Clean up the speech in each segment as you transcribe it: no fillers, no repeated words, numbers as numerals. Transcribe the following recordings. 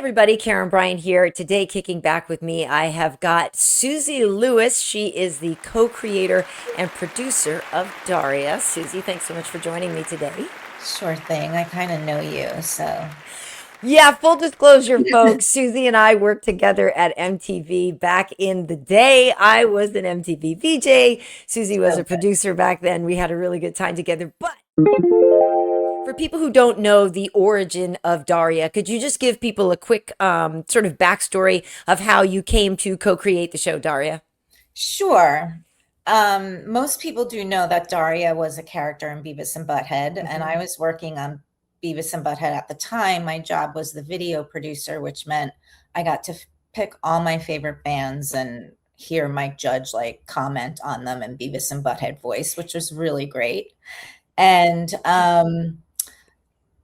Everybody, Karyn Bryant here. Today, kicking back with me, I have got Susie Lewis. She is the co-creator and producer of Daria. Susie, thanks so much for joining me today. Sure thing. I kind of know you, so. Yeah, full disclosure, folks. Susie and I worked together at MTV back in the day. I was an MTV VJ. Susie was a Okay. producer back then. We had a really good time together. But for people who don't know the origin of Daria, could you just give people a quick sort of backstory of how you came to co-create the show, Daria? Sure. Most people do know that Daria was a character in Beavis and Butthead, and I Hmm. was working on Beavis and Butthead at the time. My job was the video producer, which meant I got to pick all my favorite bands and hear Mike Judge like comment on them in Beavis and Butthead voice, which was really great. And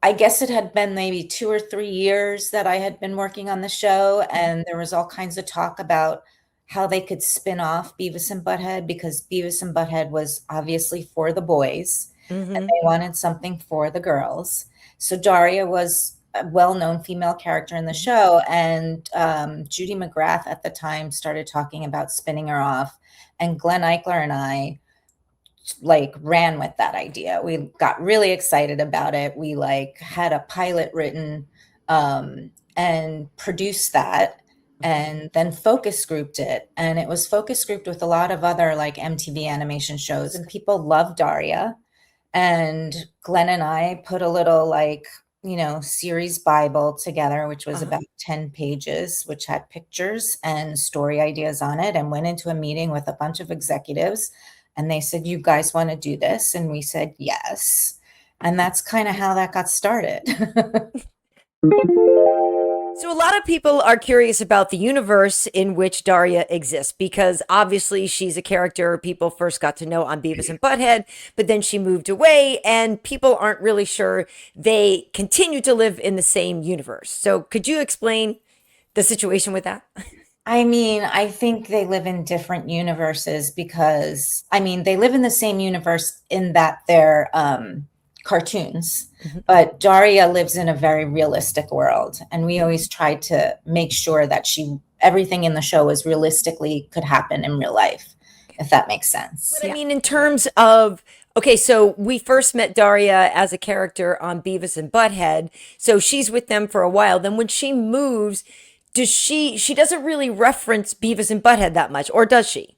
I guess it had been maybe 2 or 3 years that I had been working on the show, and there was all kinds of talk about how they could spin off Beavis and Butthead because Beavis and Butthead was obviously for the boys and Hmm. they wanted something for the girls. So Daria was a well-known female character in the show, and Judy McGrath at the time started talking about spinning her off, and Glenn Eichler and I like ran with that idea. We got really excited about it. We like had a pilot written and produced that and then focus grouped it. And it was focus grouped with a lot of other like MTV animation shows, and people loved Daria. And Glenn and I put a little like, series Bible together, which was Uh-huh. about 10 pages, which had pictures and story ideas on it, and went into a meeting with a bunch of executives. And they said, "You guys want to do this?" And we said, "Yes." And that's kind of how that got started. So, a lot of people are curious about the universe in which Daria exists because obviously she's a character people first got to know on Beavis and Butthead, but then she moved away, and people aren't really sure they continue to live in the same universe. So, could you explain the situation with that? I mean, I think they live in different universes because, I mean, they live in the same universe in that they're cartoons, Mhm. but Daria lives in a very realistic world. And we always tried to make sure that everything in the show was realistically could happen in real life, if that makes sense. But I Yeah. mean, in terms of, okay, so we first met Daria as a character on Beavis and Butthead. So she's with them for a while. Then when she moves, she doesn't really reference Beavis and Butthead that much, or does she?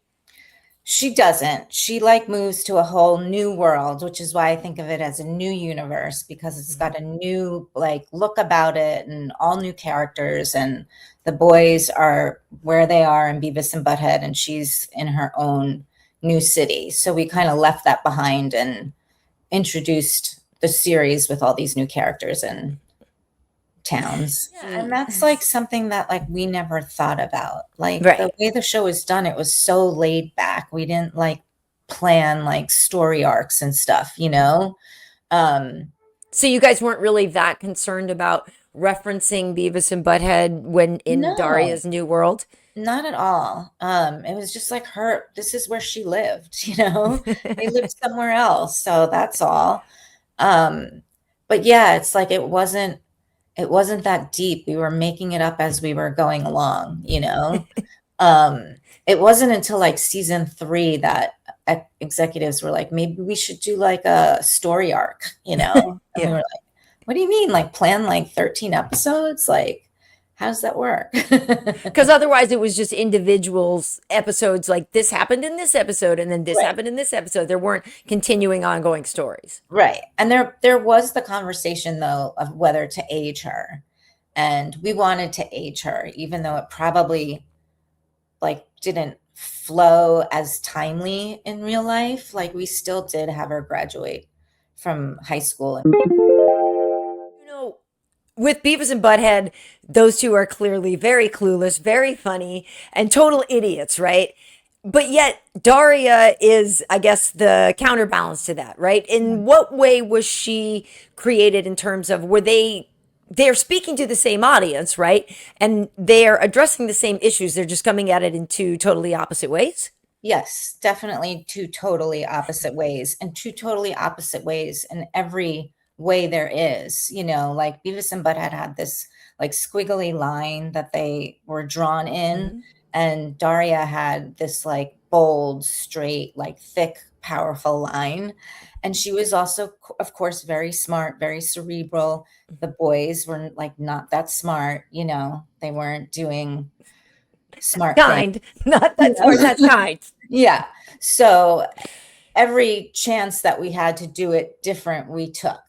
She doesn't. She like moves to a whole new world, which is why I think of it as a new universe because it's got a new like look about it and all new characters, and the boys are where they are in Beavis and Butthead and she's in her own new city. So we kind of left that behind and introduced the series with all these new characters and towns. Yeah, and Mm. that's like something that like we never thought about. Like the Right. way the show was done, it was so laid back. We didn't like plan like story arcs and stuff. Um, So you guys weren't really that concerned about referencing Beavis and Butthead when in no, Daria's new world? not at all. It was just like this is where she lived. They lived somewhere else, so that's all. Um, but yeah, it's like it wasn't that deep. We were making it up as we were going along. Um, it wasn't until like season 3 that executives were like, maybe we should do like a story arc. And we Yeah. were like, what do you mean? Like plan like 13 episodes? Like, how does that work? Because otherwise, it was just individuals episodes like this happened in this episode, and then this Right. happened in this episode. There weren't continuing ongoing stories. Right. And there was the conversation though of whether to age her. And we wanted to age her, even though it probably like didn't flow as timely in real life. Like we still did have her graduate from high school. You know, with Beavis and Butthead, those two are clearly very clueless, very funny, and total idiots, right? But yet, Daria is, I guess, the counterbalance to that, right? In what way was she created in terms of they're speaking to the same audience, right? And they're addressing the same issues. They're just coming at it in two totally opposite ways. Yes, definitely two totally opposite ways, and two totally opposite ways in every way there is, like Beavis and Butthead had this like squiggly line that they were drawn in, Mhm. and Daria had this like bold, straight, like thick, powerful line. And she was also, of course, very smart, very cerebral. The boys were like not that smart, they weren't doing smart things, Kind, not you that smart, know? that's kind. Yeah. So every chance that we had to do it different, we took.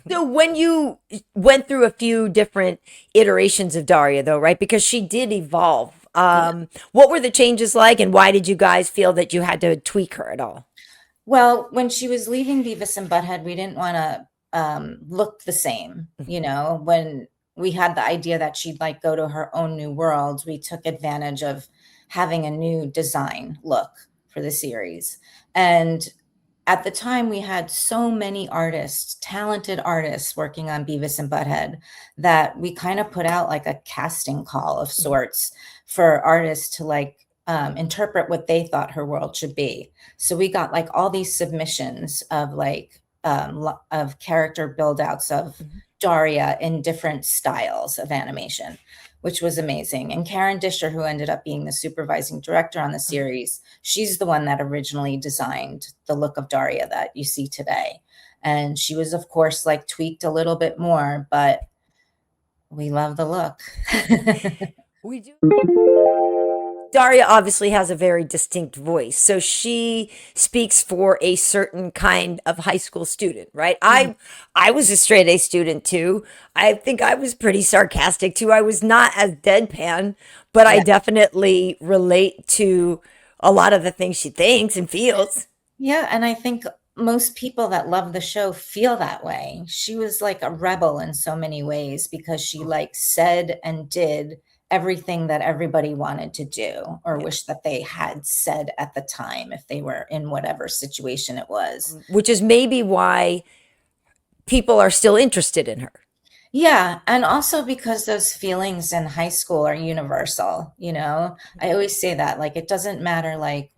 So when you went through a few different iterations of Daria, though, right? Because she did evolve. Yeah. What were the changes like, and why did you guys feel that you had to tweak her at all? Well, when she was leaving Beavis and Butthead, we didn't want to look the same. When we had the idea that she'd like go to her own new world, we took advantage of having a new design look for the series. And at the time, we had so many artists, talented artists working on Beavis and Butthead, that we kind of put out like a casting call of sorts for artists to like interpret what they thought her world should be. So we got like all these submissions of like of character build outs of Mhm. Daria in different styles of animation, which was amazing. And Karen Disher, who ended up being the supervising director on the series, she's the one that originally designed the look of Daria that you see today. And she was, of course, like tweaked a little bit more, but we love the look. We do. Daria obviously has a very distinct voice, so she speaks for a certain kind of high school student, right? I was a straight A student too. I think I was pretty sarcastic too. I was not as deadpan, but I Yeah. definitely relate to a lot of the things she thinks and feels. Yeah, and I think most people that love the show feel that way. She was like a rebel in so many ways because she like said and did everything that everybody wanted to do or Yeah. wished that they had said at the time if they were in whatever situation it was. Which is maybe why people are still interested in her. Yeah, and also because those feelings in high school are universal. I always say that, like, it doesn't matter, like,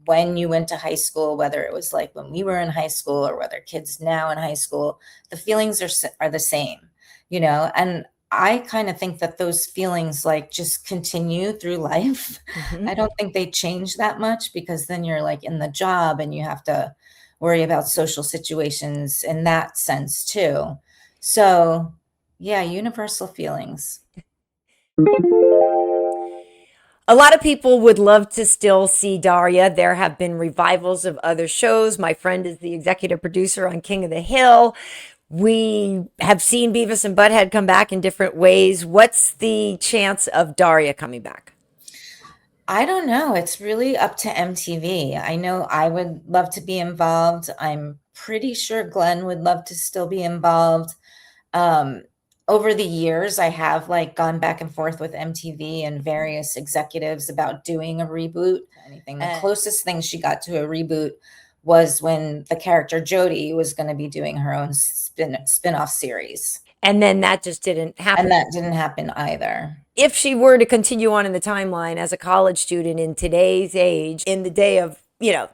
when you went to high school, whether it was like when we were in high school or whether kids now in high school, the feelings are the same. And I kind of think that those feelings like just continue through life. I Mhm. don't think they change that much because then you're like in the job and you have to worry about social situations in that sense too. So, yeah, universal feelings. A lot of people would love to still see Daria. There have been revivals of other shows. My friend is the executive producer on King of the Hill. We have seen Beavis and Butthead come back in different ways. What's the chance of Daria coming back? I don't know. It's really up to MTV. I know I would love to be involved. I'm pretty sure Glenn would love to still be involved. Um, Over the years, I have like gone back and forth with MTV and various executives about doing a reboot. Anything. The closest thing she got to a reboot was when the character Jodie was going to be doing her own spin-off series. And then that just didn't And happen. that didn't happen either. If she were to continue on in the timeline as a college student in today's age, in the day of,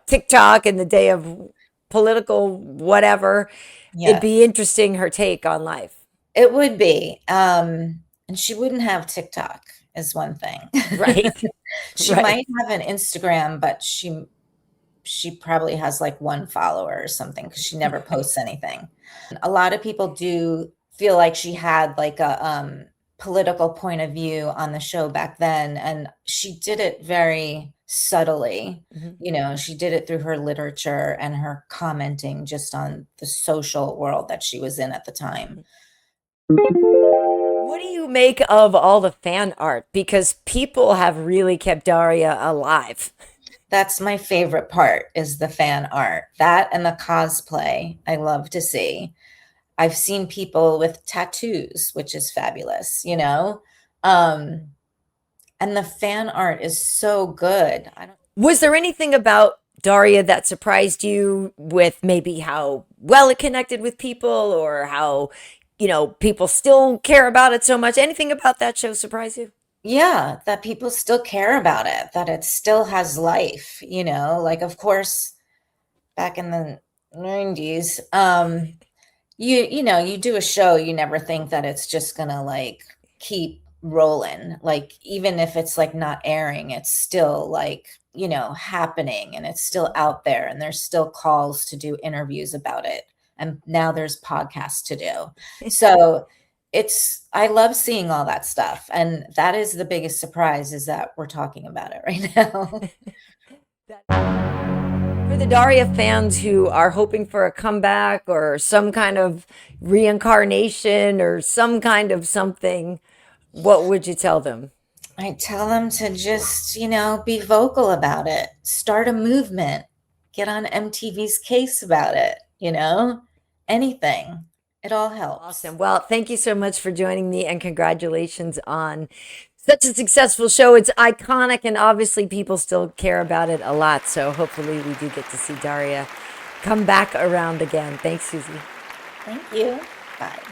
TikTok, in the day of political whatever, it'd Yeah. be interesting her take on life. It would be. And she wouldn't have TikTok is one thing. Right. She Right. might have an Instagram, but she probably has like one follower or something because she never posts anything. A lot of people do feel like she had like a political point of view on the show back then, and she did it very subtly. Mhm. She did it through her literature and her commenting just on the social world that she was in at the time. What do you make of all the fan art? Because people have really kept Daria alive. That's my favorite part is the fan art. That and the cosplay I love to see. I've seen people with tattoos, which is fabulous. Um, and the fan art is so good. I don't Was there anything about Daria that surprised you with maybe how well it connected with people or how, people still care about it so much? Anything about that show surprise you? Yeah, that people still care about it, that it still has life. Like of course, back in the 90s, you know, you do a show, you never think that it's just gonna like keep rolling. Like even if it's like not airing, it's still like, you know, happening and it's still out there and there's still calls to do interviews about it. And now there's podcasts to do. So I love seeing all that stuff. And that is the biggest surprise is that we're talking about it right now. For the Daria fans who are hoping for a comeback or some kind of reincarnation or some kind of something, what would you tell them? I tell them to just, you know, be vocal about it, start a movement, get on MTV's case about it, you know, anything. It all helps. Awesome. Well, thank you so much for joining me and congratulations on such a successful show. It's iconic and obviously people still care about it a lot. So hopefully we do get to see Daria come back around again. Thanks, Susie. Thank you. Bye.